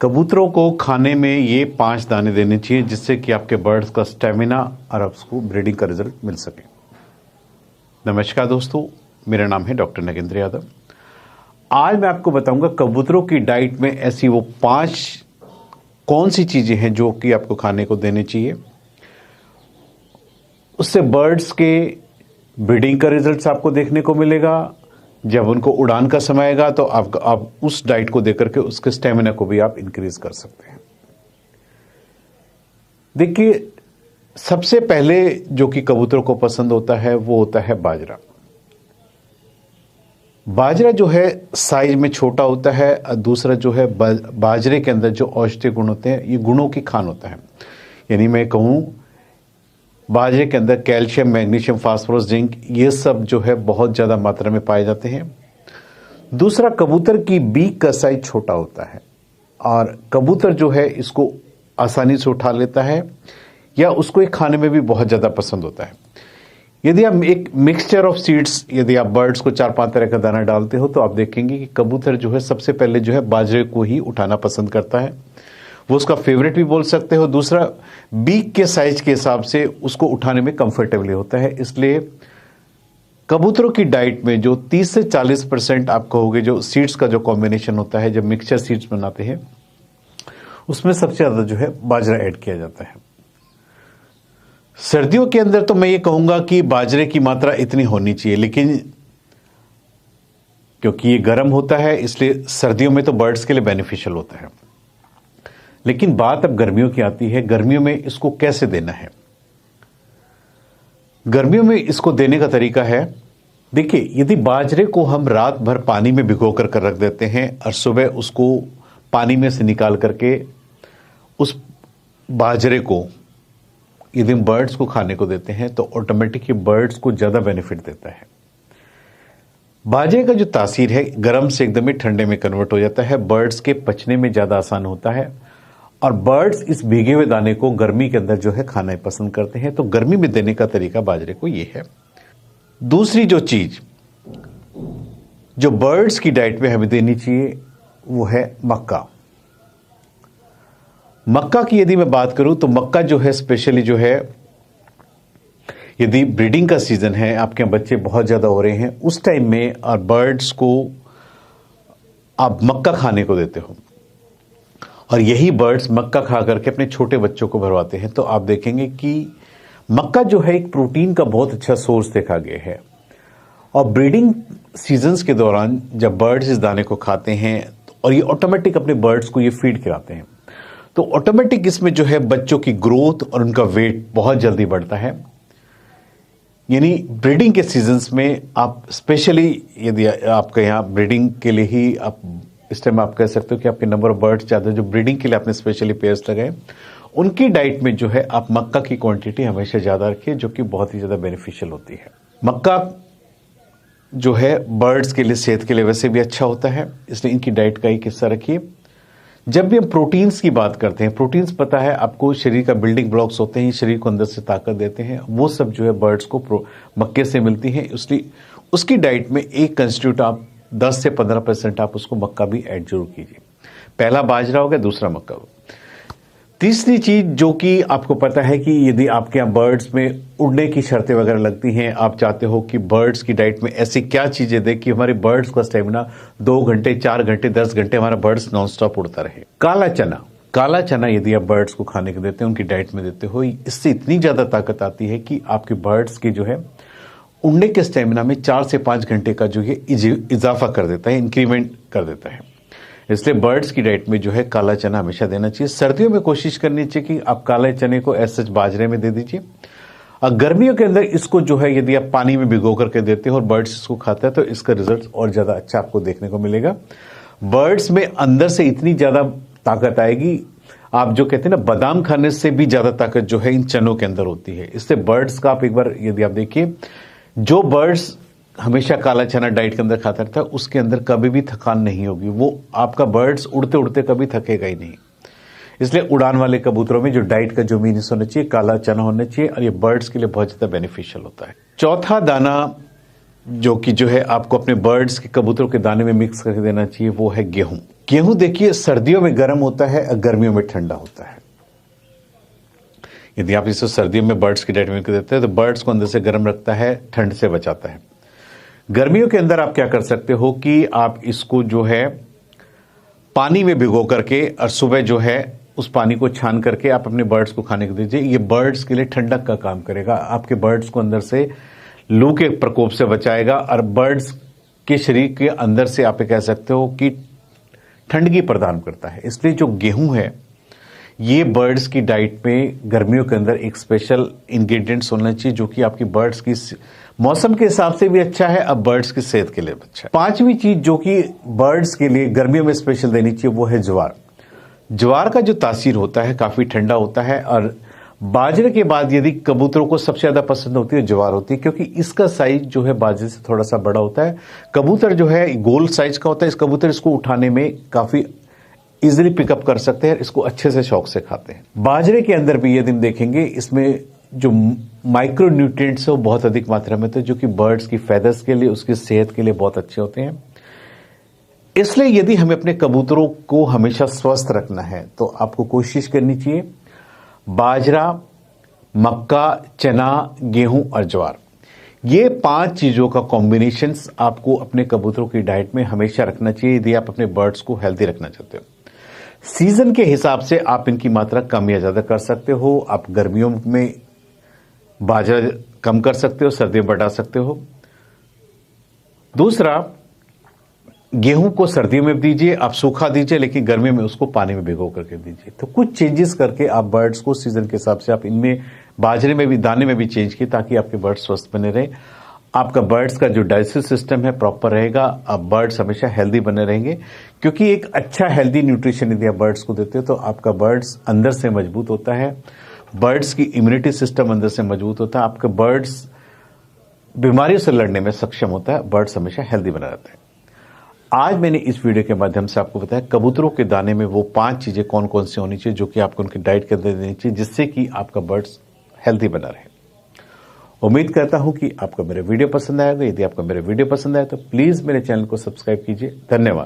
कबूतरों को खाने में ये 5 दाने देने चाहिए जिससे कि आपके बर्ड्स का स्टेमिना और आपको ब्रीडिंग का रिजल्ट मिल सके। नमस्कार दोस्तों, मेरा नाम है डॉक्टर नगेंद्र यादव। आज मैं आपको बताऊंगा कबूतरों की डाइट में ऐसी वो 5 कौन सी चीजें हैं जो कि आपको खाने को देने चाहिए। उससे बर्ड्स के ब्रीडिंग का रिजल्ट आपको देखने को मिलेगा। जब उनको उड़ान का समय आएगा तो आप उस डाइट को देकर के उसके स्टेमिना को भी आप इंक्रीज कर सकते हैं। देखिए, सबसे पहले जो कि कबूतरों को पसंद होता है वो होता है बाजरा। बाजरा जो है साइज में छोटा होता है और दूसरा जो है बाजरे के अंदर जो औषधीय गुण होते हैं ये गुणों की खान होता है। यानी मैं कहूं बाजरे के अंदर कैल्शियम, मैग्नीशियम, फास्फोरस, जिंक ये सब जो है बहुत ज़्यादा मात्रा में पाए जाते हैं। दूसरा, कबूतर की बीक का साइज छोटा होता है और कबूतर जो है इसको आसानी से उठा लेता है या उसको एक खाने में भी बहुत ज़्यादा पसंद होता है। यदि आप एक मिक्सचर ऑफ सीड्स, यदि आप बर्ड्स को 4-5 तरह का दाना डालते हो तो आप देखेंगे कि कबूतर जो है सबसे पहले जो है बाजरे को ही उठाना पसंद करता है। वो उसका फेवरेट भी बोल सकते हो। दूसरा, बीक के साइज के हिसाब से उसको उठाने में कंफर्टेबल होता है। इसलिए कबूतरों की डाइट में जो 30 से 40% आप कहोगे जो सीड्स का जो कॉम्बिनेशन होता है, जब मिक्सचर सीड्स बनाते हैं उसमें सबसे ज्यादा जो है बाजरा ऐड किया जाता है। सर्दियों के अंदर तो मैं ये कहूंगा कि बाजरे की मात्रा इतनी होनी चाहिए, लेकिन क्योंकि ये गर्म होता है इसलिए सर्दियों में तो बर्ड्स के लिए बेनिफिशियल होता है। लेकिन बात अब गर्मियों की आती है। गर्मियों में इसको कैसे देना है? गर्मियों में इसको देने का तरीका है, देखिए, यदि बाजरे को हम रात भर पानी में भिगो कर रख देते हैं और सुबह उसको पानी में से निकाल करके उस बाजरे को यदि हम बर्ड्स को खाने को देते हैं तो ऑटोमेटिक बर्ड्स को ज्यादा बेनिफिट देता है। बाजरे का जो तासीर है गर्म से एकदम ही ठंडे में कन्वर्ट हो जाता है, बर्ड्स के पचने में ज्यादा आसान होता है और बर्ड्स इस भीगे हुए दाने को गर्मी के अंदर जो है खाना पसंद करते हैं। तो गर्मी में देने का तरीका बाजरे को ये है। दूसरी जो चीज जो बर्ड्स की डाइट में हमें देनी चाहिए वो है मक्का। मक्का की यदि मैं बात करूं तो मक्का जो है स्पेशली जो है यदि ब्रीडिंग का सीजन है, आपके यहाँ बच्चे बहुत ज्यादा हो रहे हैं, उस टाइम में और बर्ड्स को आप मक्का खाने को देते हो और यही बर्ड्स मक्का खा करके अपने छोटे बच्चों को भरवाते हैं तो आप देखेंगे कि मक्का जो है एक प्रोटीन का बहुत अच्छा सोर्स देखा गया है। और ब्रीडिंग सीजन्स के दौरान जब बर्ड्स इस दाने को खाते हैं और ये ऑटोमेटिक अपने बर्ड्स को ये फीड कराते हैं तो ऑटोमेटिक इसमें जो है बच्चों की ग्रोथ और उनका वेट बहुत जल्दी बढ़ता है। यानी ब्रीडिंग के सीजन्स में आप स्पेशली यदि आपके यहाँ ब्रीडिंग के लिए ही आप इस टाइम आप कह सकते हो कि आपके नंबर ऑफ बर्ड्स ज्यादा जो ब्रीडिंग के लिए आपने स्पेशली पेयर्स लगाए, उनकी डाइट में जो है आप मक्का की क्वांटिटी हमेशा ज्यादा रखिए जो कि बहुत ही ज्यादा बेनिफिशियल होती है। मक्का जो है बर्ड्स के लिए सेहत के लिए वैसे भी अच्छा होता है, इसलिए इनकी डाइट का एक हिस्सा रखिए। जब भी हम प्रोटीन्स की बात करते हैं, प्रोटीन्स पता है आपको शरीर का बिल्डिंग ब्लॉक्स होते हैं, शरीर को अंदर से ताकत देते हैं, वो सब जो है बर्ड्स को मक्के से मिलती है। इसलिए उसकी डाइट में एक कंस्टिट्यूट आप 10 से 15% आप उसको मक्का भी ऐड जरूर कीजिए। पहला बाजरा हो गया, दूसरा मक्का हो। तीसरी चीज जो कि आपको पता है कि यदि आपके यहाँ बर्ड्स में उड़ने की शर्तें वगैरह लगती हैं, आप चाहते हो कि बर्ड्स की डाइट में ऐसी क्या चीजें दें कि हमारे बर्ड्स का स्टेमिना 2 घंटे, 4 घंटे, 10 घंटे हमारा बर्ड्स नॉन स्टॉप उड़ता रहे। काला चना यदि आप बर्ड्स को खाने को देते हैं, उनकी डाइट में देते हो, इससे इतनी ज्यादा ताकत आती है कि आपके बर्ड्स की जो है उड़ने के स्टेमिना में 4 से 5 घंटे का जो है इजाफा कर देता है, इंक्रीमेंट कर देता है। इसलिए बर्ड्स की डाइट में जो है काला चना हमेशा देना चाहिए। सर्दियों में कोशिश करनी चाहिए कि आप काले चने को ऐसे बाजरे में दे दीजिए। और गर्मियों के अंदर इसको जो है यदि आप पानी में भिगो करके देते हो और बर्ड्स इसको खाता है तो इसका रिजल्ट और ज्यादा अच्छा आपको देखने को मिलेगा। बर्ड्स में अंदर से इतनी ज्यादा ताकत आएगी, आप जो कहते हैं ना बादाम खाने से भी ज्यादा ताकत जो है इन चनों के अंदर होती है। इससे बर्ड्स का आप एक बार यदि आप देखिए, जो बर्ड्स हमेशा काला चना डाइट के अंदर खाता रहता है उसके अंदर कभी भी थकान नहीं होगी, वो आपका बर्ड्स उड़ते उड़ते कभी थकेगा ही नहीं। इसलिए उड़ान वाले कबूतरों में जो डाइट का जो मीन्स होना चाहिए, काला चना होना चाहिए और ये बर्ड्स के लिए बहुत ज्यादा बेनिफिशियल होता है। चौथा दाना जो कि जो है आपको अपने बर्ड्स के कबूतरों के दाने में मिक्स करके देना चाहिए वो है गेहूं। गेहूं देखिए सर्दियों में गर्म होता है और गर्मियों में ठंडा होता है। यदि आप इसे सर्दियों में बर्ड्स की डाइट में देते हैं तो बर्ड्स को अंदर से गर्म रखता है, ठंड से बचाता है। गर्मियों के अंदर आप क्या कर सकते हो कि आप इसको जो है पानी में भिगो करके और सुबह जो है उस पानी को छान करके आप अपने बर्ड्स को खाने को दीजिए। ये बर्ड्स के लिए ठंडक का काम करेगा, आपके बर्ड्स को अंदर से लू के प्रकोप से बचाएगा और बर्ड्स के शरीर के अंदर से आप कह सकते हो कि ठंडगी प्रदान करता है। इसलिए जो गेहूं है ये बर्ड्स की डाइट में गर्मियों के अंदर एक स्पेशल इंग्रेडिएंट्स होना चाहिए जो कि आपकी बर्ड्स की मौसम के हिसाब से भी अच्छा है और बर्ड्स की सेहत के लिए भी अच्छा है। पांचवी चीज जो कि बर्ड्स के लिए गर्मियों में स्पेशल देनी चाहिए वो है ज्वार। ज्वार का जो तासीर होता है काफी ठंडा होता है और बाजरे के बाद यदि कबूतरों को सबसे ज्यादा पसंद होती है ज्वार होती है, क्योंकि इसका साइज जो है बाजरे से थोड़ा सा बड़ा होता है। कबूतर जो है गोल साइज का होता है, इस कबूतर इसको उठाने में काफी इजिली पिकअप कर सकते हैं, इसको अच्छे से शौक से खाते हैं। बाजरे के अंदर भी यदि हम देखेंगे इसमें जो माइक्रो न्यूट्रिएंट्स है वो बहुत अधिक मात्रा में होते हैं जो कि बर्ड्स की फेदर्स के लिए, उसकी सेहत के लिए बहुत अच्छे होते हैं। इसलिए यदि हमें अपने कबूतरों को हमेशा स्वस्थ रखना है तो आपको कोशिश करनी चाहिए बाजरा, मक्का, चना, गेहूं और ज्वार, ये 5 चीजों का कॉम्बिनेशन आपको अपने कबूतरों की डाइट में हमेशा रखना चाहिए यदि आप अपने बर्ड्स को हेल्दी रखना चाहते हो। सीजन के हिसाब से आप इनकी मात्रा कम या ज्यादा कर सकते हो। आप गर्मियों में बाजरा कम कर सकते हो, सर्दियों में बढ़ा सकते हो। दूसरा, गेहूं को सर्दियों में दीजिए, आप सूखा दीजिए, लेकिन गर्मियों में उसको पानी में भिगो करके दीजिए। तो कुछ चेंजेस करके आप बर्ड्स को सीजन के हिसाब से आप इनमें बाजरे में भी, दाने में भी चेंज किए ताकि आपके बर्ड्स स्वस्थ बने रहे। आपका बर्ड्स का जो डाइजेस्टिव सिस्टम है प्रॉपर रहेगा, आप बर्ड्स हमेशा हेल्दी बने रहेंगे, क्योंकि एक अच्छा हेल्दी न्यूट्रिशन यदि आप बर्ड्स को देते हो तो आपका बर्ड्स अंदर से मजबूत होता है, बर्ड्स की इम्यूनिटी सिस्टम अंदर से मजबूत होता है, आपका बर्ड्स बीमारियों से लड़ने में सक्षम होता है, बर्ड्स हमेशा हेल्दी बना रहता है। आज मैंने इस वीडियो के माध्यम से आपको बताया कबूतरों के दाने में वो 5 चीजें कौन कौन सी होनी चाहिए जो कि आपको उनकी डाइट के अंदर देनी चाहिए जिससे कि आपका बर्ड्स हेल्दी बना रहे। उम्मीद करता हूं कि आपको मेरे वीडियो पसंद आएगा। यदि आपको मेरे वीडियो पसंद आए तो प्लीज मेरे चैनल को सब्सक्राइब कीजिए। धन्यवाद।